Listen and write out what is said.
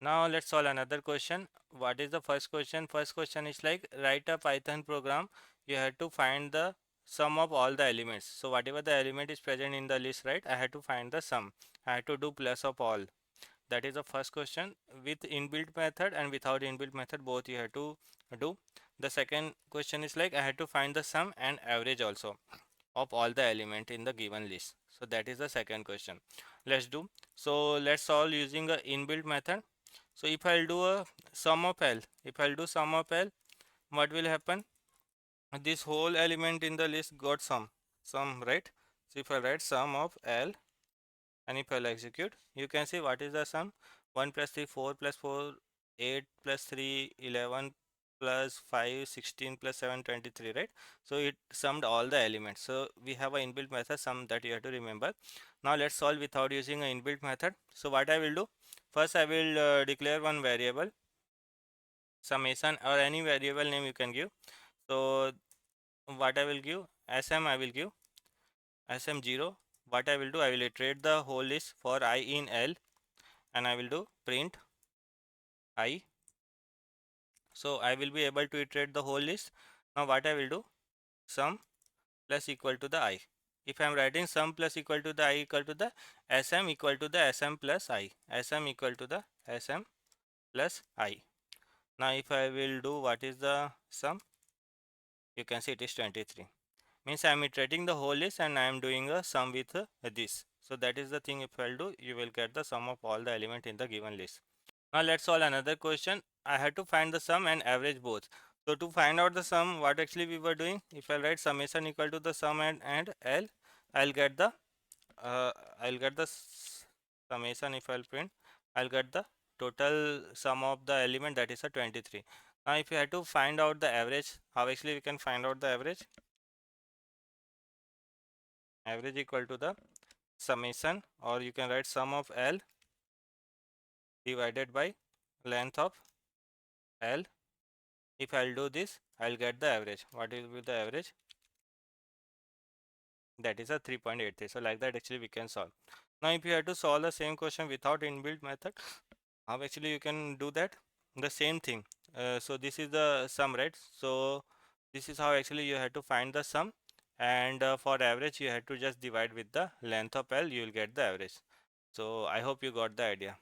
Now let's solve another question. What is the first question? First question is like write a Python program. You have to find the sum of all the elements. So whatever the element is present in the list, right? I had to find the sum. I had to do plus of all. That is the first question. With inbuilt method and without inbuilt method, both you have to do. The second question is like I had to find the sum and average also of all the element in the given list. So that is the second question. Let's do. So let's solve using a inbuilt method. So if I'll do a sum of L, if I'll do sum of L, what will happen? This whole element in the list got sum, right? So if I write sum of L and if I'll execute, you can see what is the sum. 1 plus 3, 4 plus 4, 8 plus 3, 11 plus 5, 16 plus 7, 23, right? So it summed all the elements. So we have an inbuilt method sum that you have to remember. Now let's solve without using an inbuilt method. So what I will do, first I will declare one variable summation or any variable name you can give. So what I will give, sm I will give sm0. What I will do, I will iterate the whole list for I in L and I will do print I. So I will be able to iterate the whole list. Now what I will do, sum plus equal to the I. If I am writing sum plus equal to the I equal to the sm equal to the sm plus I, sm equal to the sm plus I. Now if I will do what is the sum, you can see it is 23. Means I am iterating the whole list and I am doing a sum with this. So that is the thing. If I'll do, you will get the sum of all the element in the given list. Now let's solve another question. I had to find the sum and average both. So to find out the sum, what actually we were doing, if I write summation equal to the sum and L, I'll get the uh, I'll get the summation. If I'll print, I'll get the total sum of the element, that is a 23. Now if you had to find out the average, how actually we can find out the average? Average equal to the summation, or you can write sum of L divided by length of L. If I'll do this, I'll get the average. What will be the average? That is a 3.83. So like that actually we can solve. Now if you have to solve the same question without inbuilt method, how actually you can do that? The same thing. So this is the sum, right? So this is how actually you have to find the sum, and for average you have to just divide with the length of L, you will get the average. So I hope you got the idea.